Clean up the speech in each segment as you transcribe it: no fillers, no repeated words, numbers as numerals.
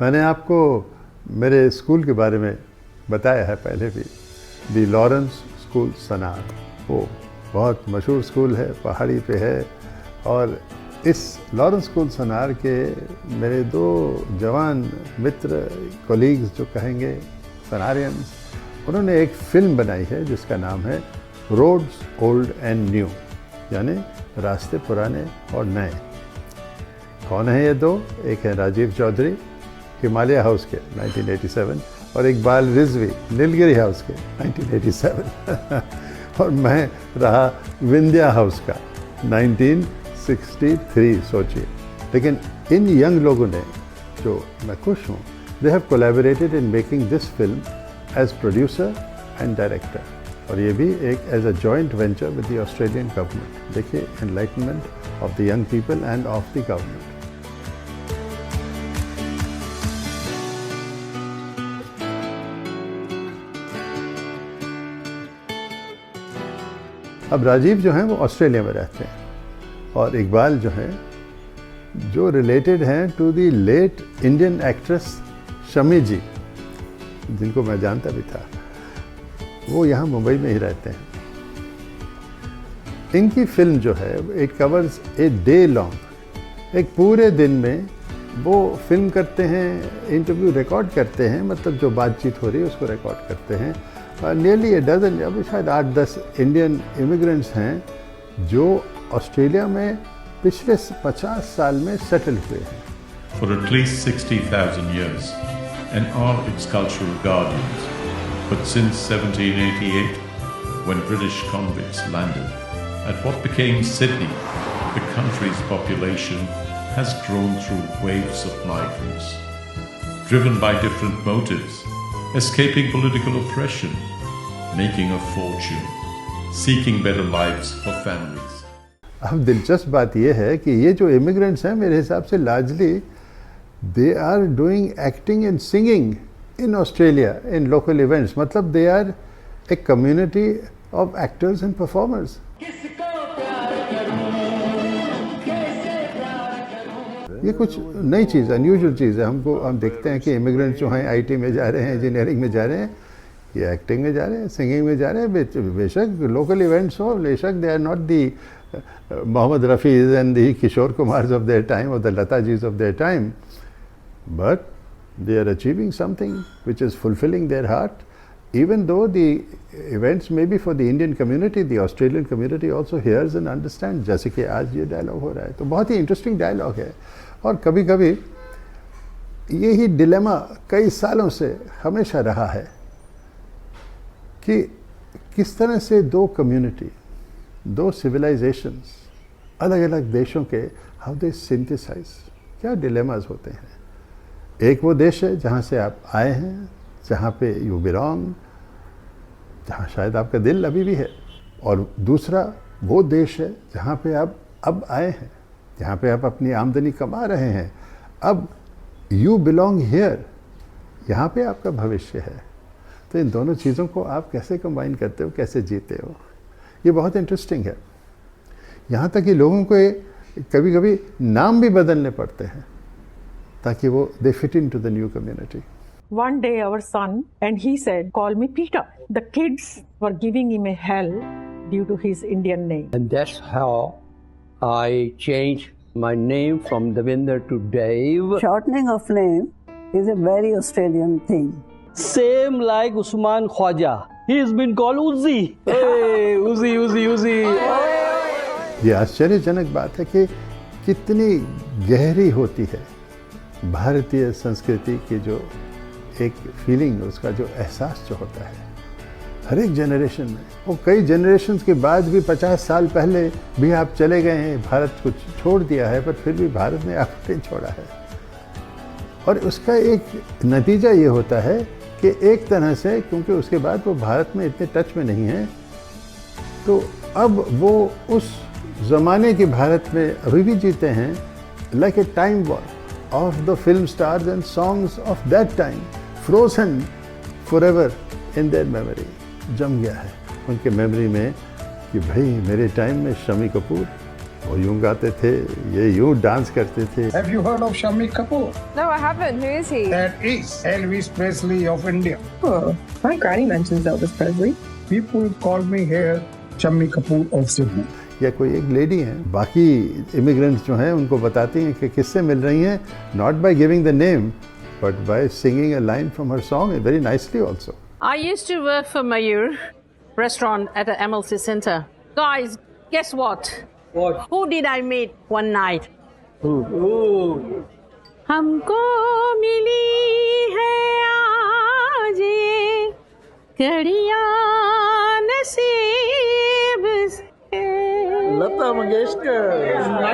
मैंने आपको मेरे स्कूल के बारे में बताया है पहले भी, दी लॉरेंस स्कूल सनार। वो बहुत मशहूर स्कूल है, पहाड़ी पे है। और इस लॉरेंस स्कूल सनार के मेरे दो जवान मित्र, कोलीग्स जो कहेंगे, सनारियंस, उन्होंने एक फिल्म बनाई है जिसका नाम है रोड्स ओल्ड एंड न्यू, यानी रास्ते पुराने और नए। कौन है ये दो? एक है राजीव चौधरी, हिमालय हाउस के 1987, और इकबाल रिजवी, नीलगिरी हाउस के 1987 और मैं रहा विंध्या हाउस का 1963। सोचिए। लेकिन इन यंग लोगों ने, जो मैं खुश हूँ, they have collaborated in making this film as producer and director, और ये भी एक as a joint venture with the Australian government. देखिए, enlightenment of the young people and of the government. अब राजीव जो हैं वो ऑस्ट्रेलिया में रहते हैं, और इकबाल जो हैं, जो रिलेटेड हैं to the late Indian actress Shami ji, जिनको मैं जानता भी था, वो यहाँ मुंबई में ही रहते हैं। इनकी फिल्म जो है, it covers a day long, एक पूरे दिन में वो फिल्म करते हैं, इंटरव्यू रिकॉर्ड करते हैं, मतलब जो बातचीत हो रही है उसको रिकॉर्ड करते हैं। नियरली ए डजन, अब शायद 8-10 इंडियन इमिग्रेंट्स हैं जो ऑस्ट्रेलिया में पिछले 50 साल में सेटल हुए हैं। For at least 60,000 years and are its cultural guardians. But since 1788, when British convicts landed at what became Sydney, the country's population has grown through waves of migrants, driven by different motives, escaping political oppression, making a fortune, seeking better lives for families. अब दिलचस्प बात यह है कि ये जो immigrants हैं, मेरे हिसाब से largely they are doing acting and singing in Australia in local events, मतलब they are a community of actors and performers. ये कुछ नई चीज़, अनयूजुअल चीज़ है। हम देखते हैं कि इमिग्रेंट्स जो हैं आईटी में जा रहे हैं, इंजीनियरिंग में जा रहे हैं, ये एक्टिंग में जा रहे हैं, सिंगिंग में जा रहे हैं। बेशक लोकल इवेंट्स हो, बेशक they are not the Mohammad Rafis and the Kishore Kumars of their time और the Lata jis of their time, but they are achieving something which is fulfilling their heart, even though the events may be for the Indian community, the Australian community also hears and understands, जैसे कि आज ये dialogue हो रहा है। तो बहुत ही interesting dialogue है, और कभी कभी यही डिलेमा कई सालों से हमेशा रहा है कि किस तरह से दो कम्युनिटी, दो सिविलाइजेशंस, अलग अलग देशों के, हाउ दे सिंथेसाइज, क्या डिलेमास होते हैं। एक वो देश है जहाँ से आप आए हैं, जहाँ पे यू बिलोंग, जहाँ शायद आपका दिल अभी भी है, और दूसरा वो देश है जहाँ पे आप अब आए हैं, जहाँ पे आप अपनी आमदनी कमा रहे हैं। अब यू बिलोंग हियर, यहाँ पे आपका भविष्य है। तो इन दोनों चीज़ों को आप कैसे कंबाइन करते हो, कैसे जीते हो, ये बहुत इंटरेस्टिंग है। यहाँ तक कि लोगों को कभी कभी नाम भी बदलने पड़ते हैं ताकि वो they fit into the new community. One day our son, and he said, call me Peter. The kids were giving him a hell due to his Indian name. And that's how I changed my name from Devinder to Dave. Shortening of name is a very Australian thing. Same like Usman Khwaja. He has been called Uzi. Hey, Uzi, Uzi, Uzi. ये आश्चर्यजनक बात है कि कितनी गहरी होती है भारतीय संस्कृति की जो एक फीलिंग, उसका जो एहसास जो होता है हर एक जनरेशन में। वो कई जनरेशन्स के बाद भी, 50 साल पहले भी आप चले गए हैं, भारत को छोड़ दिया है, पर फिर भी भारत ने आपको नहीं छोड़ा है। और उसका एक नतीजा ये होता है कि एक तरह से, क्योंकि उसके बाद वो भारत में इतने टच में नहीं है, तो अब वो उस ज़माने के भारत में अभी भी जीते हैं, like a time war of the film stars and songs of that time, frozen forever in their memory, जम गया है उनके मेमोरी में कि भाई मेरे टाइम में शमी कपूर, वो यूं गाते थे, ये यूं डांस करते थे. Have you heard of Shammi Kapoor? No, I haven't. Who is he? That is Elvis Presley of India. Oh, my granny mentions Elvis Presley. People call me here Shammi Kapoor of Sydney. या कोई एक lady हैं, बाकी immigrants जो हैं उनको बताती हैं कि किससे मिल रही हैं, not by giving the name but by singing a line from her song very nicely also. I used to work for Mayur restaurant at the MLC Center. Guys, guess what? What? Who did I meet one night? Who? हमको मिली है आज ये घड़ियां नसीब से. Lata Mangeshkar.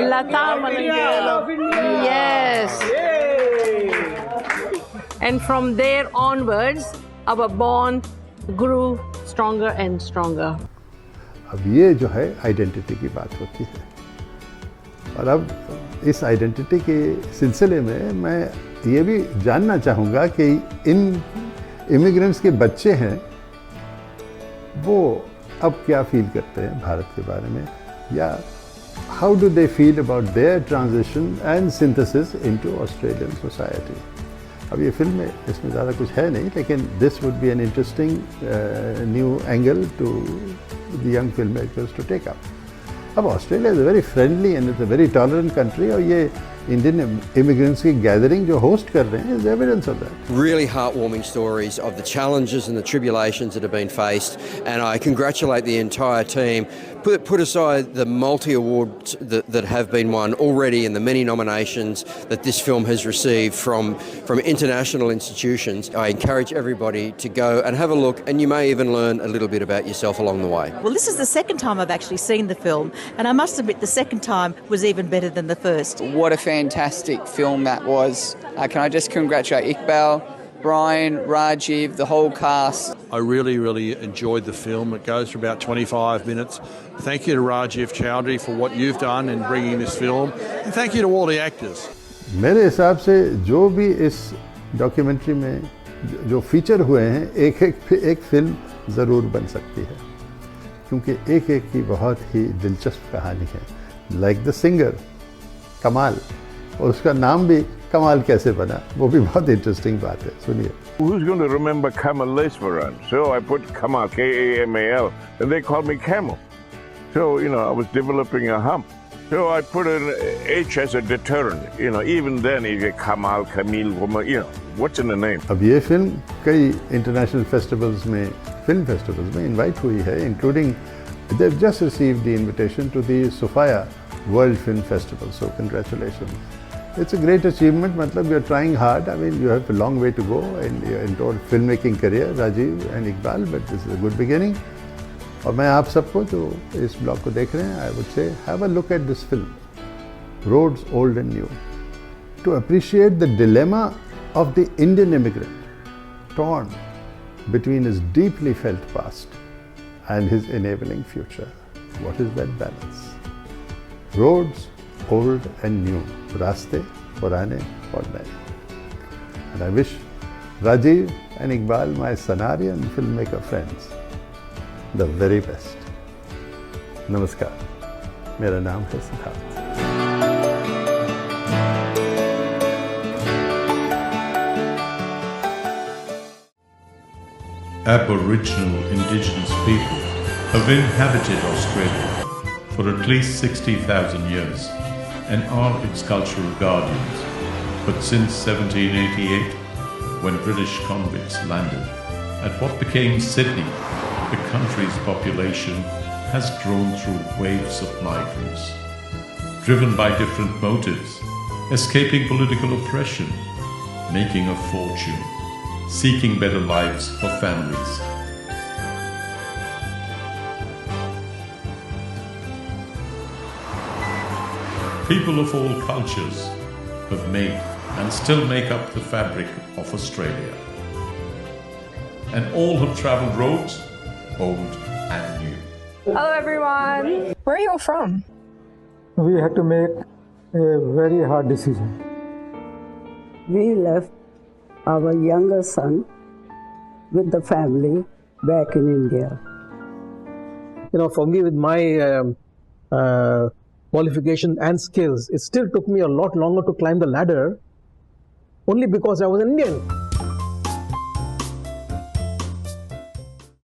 Lata Mangeshkar. Yes. And from there onwards, our bond grew stronger and stronger. अब ये जो है आइडेंटिटी की बात होती है, और अब इस आइडेंटिटी के सिलसिले में मैं ये भी जानना चाहूँगा कि इन इमिग्रेंट्स के बच्चे हैं वो अब क्या फील करते हैं भारत के बारे में, या how do they feel about their transition and synthesis into Australian society. अब ये फिल्म में इसमें ज़्यादा कुछ है नहीं, लेकिन this would be an interesting new angle to the young film makers to take up. अब Australia is a very friendly and it's a very tolerant country, और ये इंडियन इमिग्रेंट्स की गैदरिंग जो होस्ट कर रहे हैं is evidence of that. Really heartwarming stories of the challenges and the tribulations that have been faced, and I congratulate the entire team. Put aside the multi-awards that have been won already and the many nominations that this film has received from international institutions. I encourage everybody to go and have a look, and you may even learn a little bit about yourself along the way. Well, this is the second time I've actually seen the film, and I must admit the second time was even better than the first. What a fantastic film that was. Can I just congratulate Iqbal, Brian, Rajiv, the whole cast. I really enjoyed the film. It goes for about 25 minutes. Thank you to Rajiv Chowdhury for what you've done in bringing this film. And thank you to all the actors. मेरे हिसाब से जो भी इस documentary में जो feature हुए हैं, एक फिल्म ज़रूर बन सकती है, क्योंकि एक की बहुत ही दिलचस्प कहानी है. लाइक द सिंगर कमाल, और उसका नाम भी कमाल कैसे बना, वो भी बहुत इंटरेस्टिंग बात है. सुनिए. Who's going to remember Kamaleeswaran? So I put Kamal, K-A-M-A-L, and they called me Camel. So, I was developing a hump. So I put an H as a deterrent. Even then you get Kamal, Kamil, what's in the name? अब ये film कई international festivals में, film festivals में invite हुई है, including they've just received the invitation to the Sofia World Film Festival. So congratulations. It's a great achievement. मतलब you're trying hard. I mean, you have a long way to go in your filmmaking career, Rajiv and Iqbal, but this is a good beginning. और मैं आप सबको जो इस blog को देख रहे हैं, I would say have a look at this film, Roads Old and New, to appreciate the dilemma of the Indian immigrant, torn between his deeply felt past and his enabling future. What is that balance? Roads old and new, रास्ते पुराने और नए. And I wish Rajiv and Iqbal, my Sanarian filmmaker friends, the very best. नमस्कार, मेरा नाम है Siddharth. Aboriginal indigenous people have inhabited Australia for at least 60,000 years and are its cultural guardians. But since 1788, when British convicts landed at what became Sydney, the country's population has grown through waves of migrants, driven by different motives, escaping political oppression, making a fortune, seeking better lives for families. People of all cultures have made and still make up the fabric of Australia. And all have travelled roads, old and new. Hello, everyone. Where are you all from? We had to make a very hard decision. We left our younger son with the family back in India. For me, with my qualification and skills, it still took me a lot longer to climb the ladder only because I was Indian.